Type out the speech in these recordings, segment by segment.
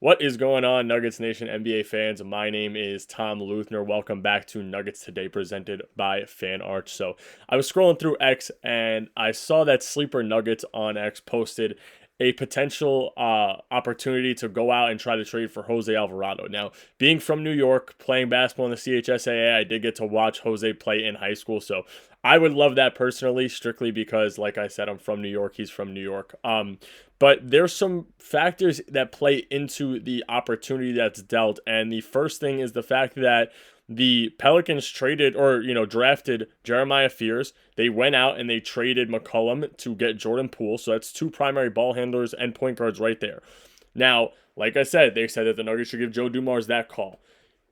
What is going on, Nuggets Nation NBA fans? My name is Tom Leuthner. Welcome back to Nuggets Today, presented by Fan Arch. So, I was scrolling through X and I saw that Sleeper Nuggets on X posted a potential opportunity to go out and try to trade for Jose Alvarado. Now, being from New York, playing basketball in the CHSAA, I did get to watch Jose play in high school. So, I would love that personally, strictly because, like I said, I'm from New York. He's from New York. But there's some factors that play into the opportunity that's dealt. And the first thing is the fact that the Pelicans traded or, drafted Jeremiah Fears. They went out and they traded McCollum to get Jordan Poole. So that's two primary ball handlers and point guards right there. Now, like I said, they said that the Nuggets should give Joe Dumars that call.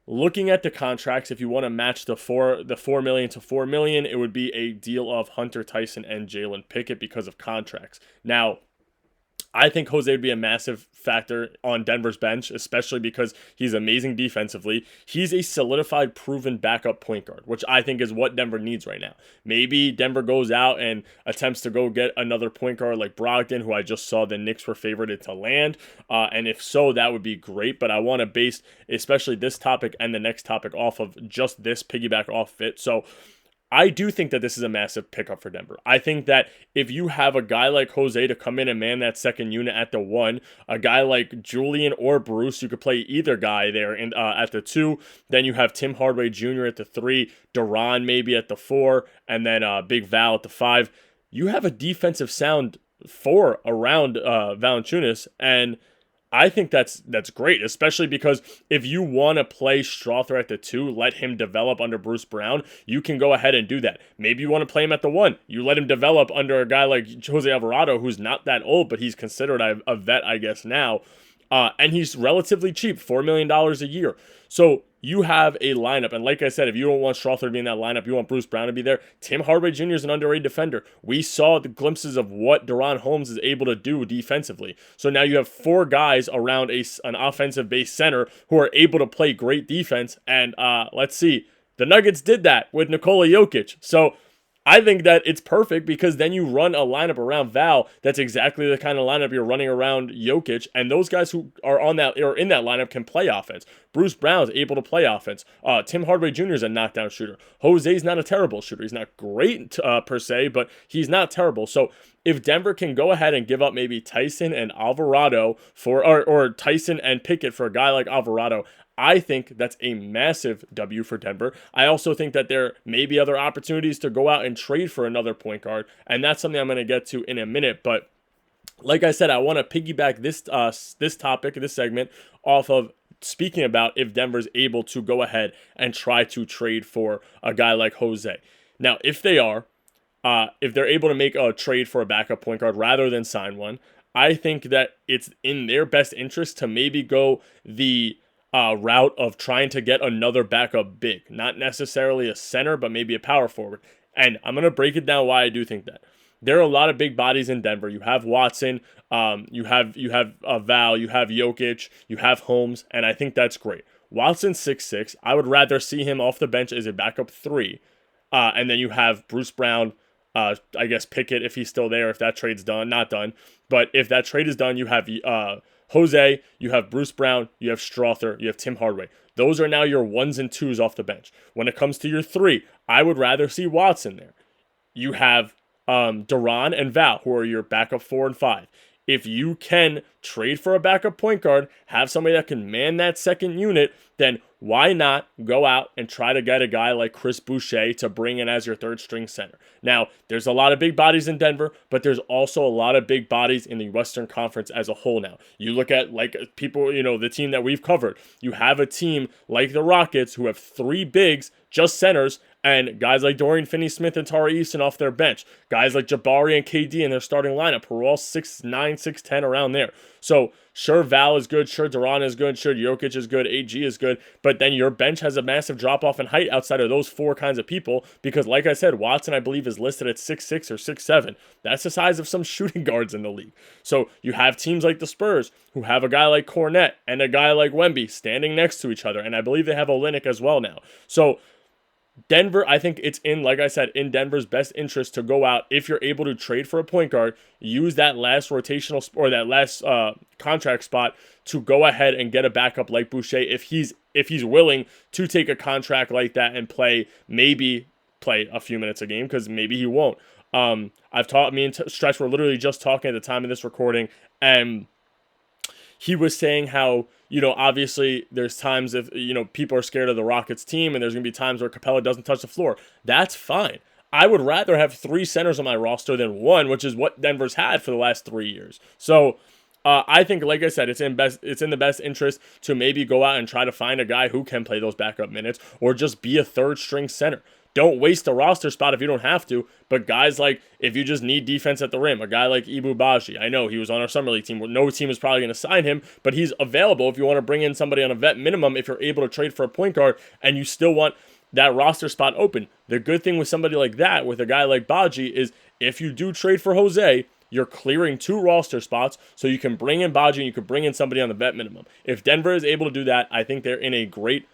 Looking at the contracts, if you want to match the $4 million to $4 million, it would be a deal of Hunter Tyson and Jalen Pickett because of contracts. Now, I think Jose would be a massive factor on Denver's bench, especially because he's amazing defensively. He's a solidified, proven backup point guard, which I think is what Denver needs right now. Maybe Denver goes out and attempts to go get another point guard like Brogdon, who I just saw the Knicks were favored to land. And if so, that would be great. But I want to base especially this topic and the next topic off of just this piggyback off fit. So I do think that this is a massive pickup for Denver. I think that if you have a guy like Jose to come in and man that second unit at the one, a guy like Julian or Bruce, you could play either guy there at the two. Then you have Tim Hardaway Jr. at the three, Duran maybe at the four, and then Big Val at the five. You have a defensive sound four around Valanciunas, and I think that's great, especially because if you want to play Strother at the two, let him develop under Bruce Brown, you can go ahead and do that. Maybe you want to play him at the one. You let him develop under a guy like Jose Alvarado, who's not that old, but he's considered a vet, I guess, now. And he's relatively cheap, $4 million a year. So you have a lineup. And like I said, if you don't want Strother to be in that lineup, you want Bruce Brown to be there. Tim Hardaway Jr. is an underrated defender. We saw the glimpses of what Deron Holmes is able to do defensively. So now you have four guys around an offensive base center who are able to play great defense. And let's see, the Nuggets did that with Nikola Jokic. So I think that it's perfect because then you run a lineup around Val that's exactly the kind of lineup you're running around Jokic, and those guys who are on that or in that lineup can play offense. Bruce Brown's able to play offense. Tim Hardaway Jr. is a knockdown shooter. Jose's not a terrible shooter. He's not great per se, but he's not terrible. So if Denver can go ahead and give up maybe Tyson and Alvarado or Tyson and Pickett for a guy like Alvarado, I think that's a massive W for Denver. I also think that there may be other opportunities to go out and trade for another point guard, and that's something I'm going to get to in a minute. But like I said, I want to piggyback this topic, this segment, off of speaking about if Denver's able to go ahead and try to trade for a guy like Jose. Now, if they're able to make a trade for a backup point guard rather than sign one, I think that it's in their best interest to maybe go the route of trying to get another backup big. Not necessarily a center, but maybe a power forward. And I'm going to break it down why I do think that. There are a lot of big bodies in Denver. You have Watson, you have Val, you have Jokic, you have Holmes, and I think that's great. Watson's 6'6". I would rather see him off the bench as a backup three. And then you have Bruce Brown, I guess Pickett if he's still there, if that trade's done, not done. But if that trade is done, you have Jose, you have Bruce Brown, you have Strother, you have Tim Hardaway. Those are now your ones and twos off the bench. When it comes to your three, I would rather see Watson there. You have Duran and Val, who are your backup 4 and 5. If you can trade for a backup point guard, have somebody that can man that second unit, then why not go out and try to get a guy like Chris Boucher to bring in as your third string center? Now, there's a lot of big bodies in Denver, but there's also a lot of big bodies in the Western Conference as a whole now. You look at like people, the team that we've covered. You have a team like the Rockets who have three bigs, just centers, and guys like Dorian Finney-Smith and Tari Eason off their bench. Guys like Jabari and KD in their starting lineup who are all 6'9", 6'10", around there. So, sure, Val is good, sure, Duran is good, sure, Jokic is good, AG is good, but then your bench has a massive drop-off in height outside of those four kinds of people because, like I said, Watson, I believe, is listed at 6'6" or 6'7". That's the size of some shooting guards in the league. So, you have teams like the Spurs who have a guy like Cornette and a guy like Wemby standing next to each other, and I believe they have Olynyk as well now. So, Denver, I think it's in, like I said, in Denver's best interest to go out if you're able to trade for a point guard, use that last rotational or that last contract spot to go ahead and get a backup like Boucher if he's willing to take a contract like that and maybe play a few minutes a game, because maybe he won't. Me and Stretch were literally just talking at the time of this recording, and he was saying how, obviously there's times if, people are scared of the Rockets team, and there's going to be times where Capella doesn't touch the floor. That's fine. I would rather have 3 centers on my roster than 1, which is what Denver's had for the last 3 years. So I think, like I said, it's in the best interest to maybe go out and try to find a guy who can play those backup minutes, or just be a third string center. Don't waste a roster spot if you don't have to. But guys like, if you just need defense at the rim, a guy like Ibu Baji, I know he was on our summer league team. No team is probably going to sign him, but he's available if you want to bring in somebody on a vet minimum, if you're able to trade for a point guard and you still want that roster spot open. The good thing with somebody like that, with a guy like Baji, is if you do trade for Jose, you're clearing 2 roster spots, so you can bring in Baji and you can bring in somebody on the vet minimum. If Denver is able to do that, I think they're in a great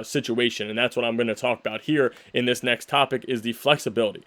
situation, and that's what I'm going to talk about here in this next topic, is the flexibility.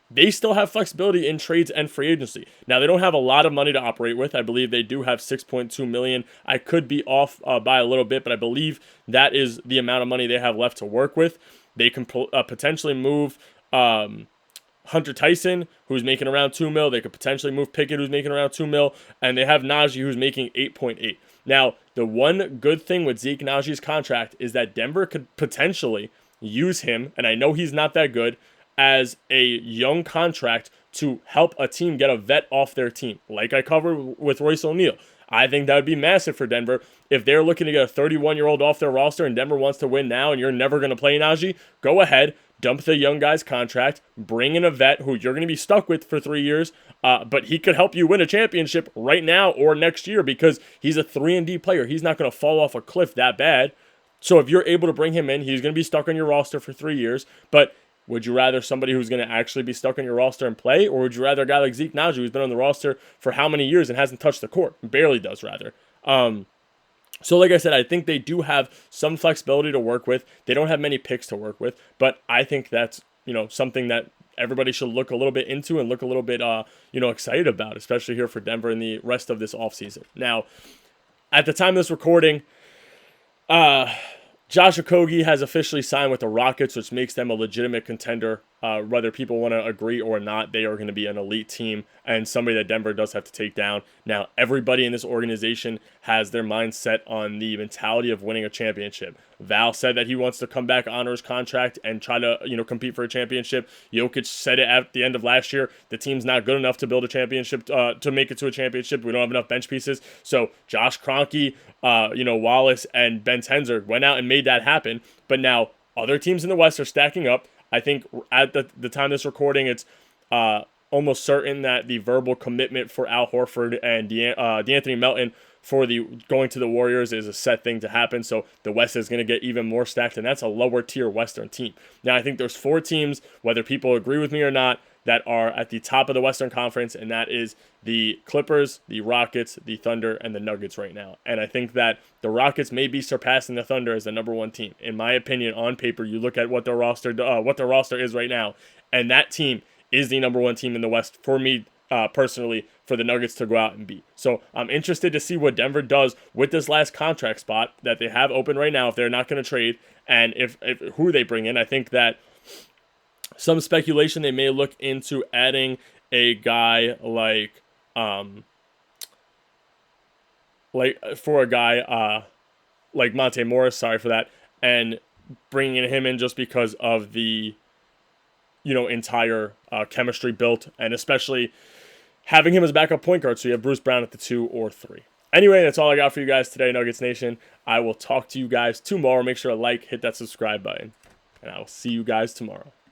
They still have flexibility in trades and free agency. Now, they don't have a lot of money to operate with. I believe they do have $6.2 million. I could be off by a little bit, but I believe that is the amount of money they have left to work with. They can potentially move Hunter Tyson, who's making around $2 million. They could potentially move Pickett, who's making around $2 million, and they have Najee, who's making 8.8. Now, the one good thing with Zeke Najee's contract is that Denver could potentially use him, and I know he's not that good, as a young contract to help a team get a vet off their team, like I covered with Royce O'Neal. I think that would be massive for Denver. If they're looking to get a 31-year-old off their roster and Denver wants to win now and you're never going to play Najee, go ahead, dump the young guy's contract, bring in a vet who you're going to be stuck with for 3 years, but he could help you win a championship right now or next year, because he's a 3-and-D player. He's not going to fall off a cliff that bad. So if you're able to bring him in, he's going to be stuck on your roster for 3 years. But would you rather somebody who's going to actually be stuck on your roster and play, or would you rather a guy like Zeke Naji, who's been on the roster for how many years and hasn't touched the court? Barely does, rather. So like I said, I think they do have some flexibility to work with. They don't have many picks to work with, but I think that's, something that everybody should look a little bit into and look a little bit, excited about, especially here for Denver in the rest of this offseason. Now, at the time of this recording, Josh Okogie has officially signed with the Rockets, which makes them a legitimate contender. Whether people want to agree or not, they are going to be an elite team and somebody that Denver does have to take down. Now, everybody in this organization has their mind set on the mentality of winning a championship. Val said that he wants to come back, honor his contract, and try to, compete for a championship. Jokic said it at the end of last year. The team's not good enough to build a championship, to make it to a championship. We don't have enough bench pieces. So Josh Kroenke, Wallace, and Ben Tenzer went out and made that happen. But now other teams in the West are stacking up. I think at the time of this recording, it's almost certain that the verbal commitment for Al Horford and DeAnthony Melton for the going to the Warriors is a set thing to happen. So the West is going to get even more stacked, and that's a lower tier Western team. Now, I think there's 4 teams, whether people agree with me or not, that are at the top of the Western Conference, and that is the Clippers, the Rockets, the Thunder, and the Nuggets right now. And I think that the Rockets may be surpassing the Thunder as the number 1 team. In my opinion, on paper, you look at what their roster is right now, and that team is the number 1 team in the West for me personally, for the Nuggets to go out and beat. So I'm interested to see what Denver does with this last contract spot that they have open right now if they're not going to trade, and if who they bring in. I think that some speculation they may look into adding a guy like Monte Morris, sorry for that, and bringing him in just because of the entire chemistry built, and especially having him as backup point guard, so you have Bruce Brown at the 2 or 3. Anyway, that's all I got for you guys today, Nuggets Nation. I will talk to you guys tomorrow. Make sure to hit that subscribe button, and I will see you guys tomorrow.